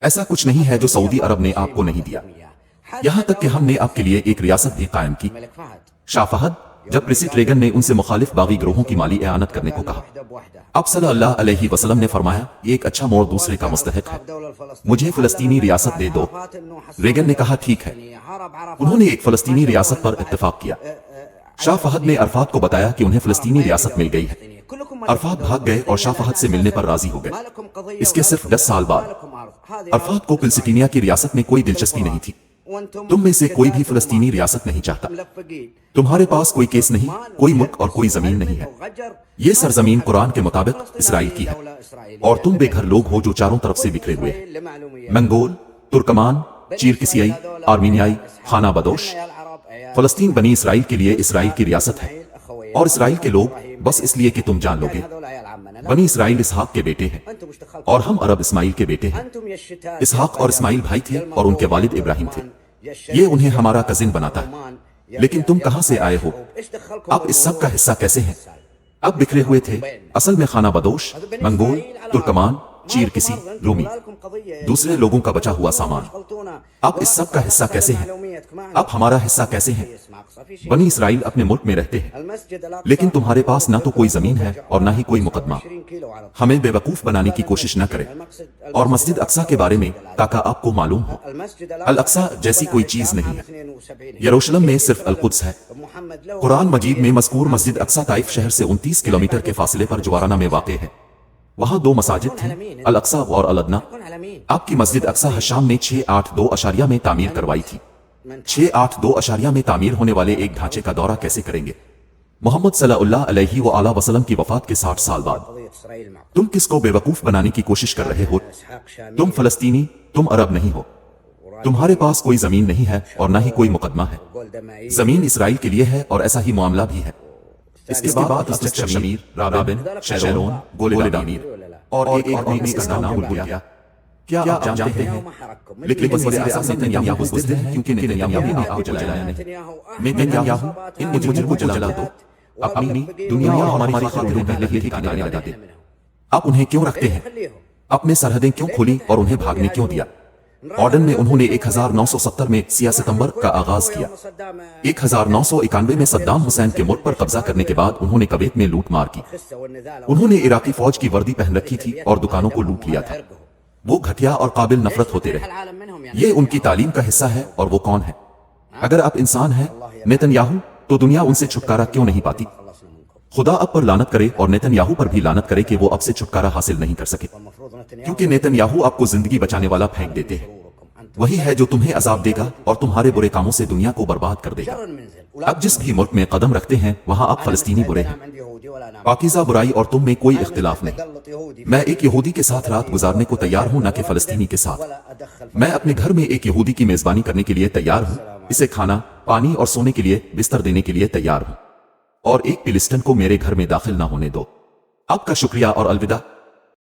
ایسا کچھ نہیں ہے جو سعودی عرب نے آپ کو نہیں دیا، یہاں تک کہ ہم نے آپ کے لیے ایک ریاست بھی قائم کی۔ شاہ فہد، جب پریزیڈنٹ ریگن نے ان سے مخالف باغی گروہوں کی مالی اعانت کرنے کو کہا، آپ صلی اللہ علیہ وسلم نے فرمایا یہ ایک اچھا موڑ دوسرے کا مستحق ہے، مجھے فلسطینی ریاست دے دو۔ ریگن نے کہا ٹھیک ہے، انہوں نے ایک فلسطینی ریاست پر اتفاق کیا۔ شاہ فہد نے عرفات کو بتایا کہ انہیں فلسطینی ریاست مل گئی ہے۔ عرفات بھاگ گئے اور شاہ فہد سے ملنے پر راضی ہو گئے۔ اس کے صرف 10 سال بعد عرفات کو فلسطینیہ کی ریاست میں کوئی دلچسپی نہیں تھی۔ تم میں سے کوئی بھی فلسطینی ریاست نہیں چاہتا، تمہارے پاس کوئی کیس نہیں، کوئی ملک اور کوئی زمین نہیں ہے۔ یہ سرزمین قرآن کے مطابق اسرائیل کی ہے، اور تم بے گھر لوگ ہو جو چاروں طرف سے بکھرے ہوئے ہیں، منگول، ترکمان، چیرکسیائی، آرمینیائی، خانہ بدوش۔ فلسطین بنی اسرائیل کے لیے اسرائیل کی ریاست ہے، اور اسرائیل کے لوگ بس اس لیے کہ تم جان لوگے۔ بنی اسرائیل اسحاق کے بیٹے ہیں، اور ہم عرب اسماعیل کے بیٹے ہیں۔ اسحاق اور اسماعیل بھائی تھے اور ان کے والد ابراہیم تھے، یہ انہیں ہمارا کزن بناتا ہے۔ لیکن تم کہاں سے آئے ہو؟ اب اس سب کا حصہ کیسے ہیں؟ اب بکھرے ہوئے تھے، اصل میں خانہ بدوش، منگول، ترکمان، چیرکسی، رومی، دوسرے لوگوں کا بچا ہوا سامان۔ اب اس سب کا حصہ کیسے ہیں؟ اب ہمارا حصہ کیسے ہیں؟ بنی اسرائیل اپنے ملک میں رہتے ہیں، لیکن تمہارے پاس نہ تو کوئی زمین ہے اور نہ ہی کوئی مقدمہ۔ ہمیں بے وقوف بنانے کی کوشش نہ کریں۔ اور مسجد اقصیٰ کے بارے میں تاکہ آپ کو معلوم ہو، الاقصیٰ جیسی کوئی چیز نہیں ہے، یروشلم میں صرف القدس ہے۔ قرآن مجید میں مذکور مسجد اقصیٰ طائف شہر سے 29 کلومیٹر کے فاصلے پر جوارانہ میں واقع ہے۔ وہاں 2 مساجد تھیں، الاقصیٰ اور الادنیٰ۔ آپ کی مسجد اقصیٰ حشام نے 682 میں تعمیر کروائی تھی۔ 682 میں تعمیر ہونے والے ایک ڈھانچے کا دورہ کیسے کریں گے؟ محمد صلی اللہ علیہ وآلہ وسلم کی وفات کے 60 سال بعد تم کس کو بے وقوف بنانے کی کوشش کر رہے ہو؟ تم فلسطینی، تم عرب نہیں ہو، تمہارے پاس کوئی زمین نہیں ہے اور نہ ہی کوئی مقدمہ ہے۔ زمین اسرائیل کے لیے ہے اور ایسا ہی معاملہ بھی ہے۔ اس کے بعد استشر شمیر، رابن، شیرون، گولے دامیر اور ایک اور نے اس کا نام بھول گیا۔ کیا آپ جانتے ہیں؟ لیکن وزیر اعظم نتنیاہو بزدل ہیں کیونکہ نتنیاہو نے آپ کو جلایا نہیں۔ نتنیاہو، ان مجرموں کو جلا دو، اپنی دنیا اور ہماری خاطروں پہلے ہی ٹھکانے لگا دے۔ آپ انہیں کیوں رکھتے ہیں؟ اپنے سرحدیں کیوں کھولی اور انہیں بھاگنے کیوں دیا؟ آرڈن میں انہوں نے 1970 میں 6 ستمبر کا آغاز کیا۔ 1991 میں صدام حسین کے ملک پر قبضہ کرنے کے بعد انہوں نے کویت میں لوٹ مار کی۔ انہوں نے عراقی فوج کی وردی پہن رکھی تھی اور دکانوں کو لوٹ لیا تھا۔ وہ گھٹیا اور قابل نفرت ہوتے رہے۔ یہ ان کی تعلیم کا حصہ ہے اور وہ کون ہے؟ اگر آپ انسان ہیں نتنیاہو، تو دنیا ان سے چھٹکارا کیوں نہیں پاتی؟ خدا اب پر لعنت کرے اور نتنیاہو پر بھی لعنت کرے کہ وہ اب سے چھٹکارا حاصل نہیں کر سکے، کیونکہ نتنیاہو آپ کو زندگی بچانے والا پھینک دیتے ہیں۔ وہی ہے جو تمہیں عذاب دے گا اور تمہارے برے کاموں سے دنیا کو برباد کر دے گا۔ اب جس بھی ملک میں قدم رکھتے ہیں وہاں آپ فلسطینی برے ہیں۔ پاکیزہ برائی اور تم میں کوئی اختلاف نہیں۔ میں ایک یہودی کے ساتھ رات گزارنے کو تیار ہوں نہ کہ فلسطینی کے ساتھ۔ میں اپنے گھر میں ایک یہودی کی میزبانی کرنے کے لیے تیار ہوں، اسے کھانا، پانی اور سونے کے لیے بستر دینے کے لیے تیار ہوں، اور ایک فلسطین کو میرے گھر میں داخل نہ ہونے دو۔ آپ کا شکریہ اور الوداع۔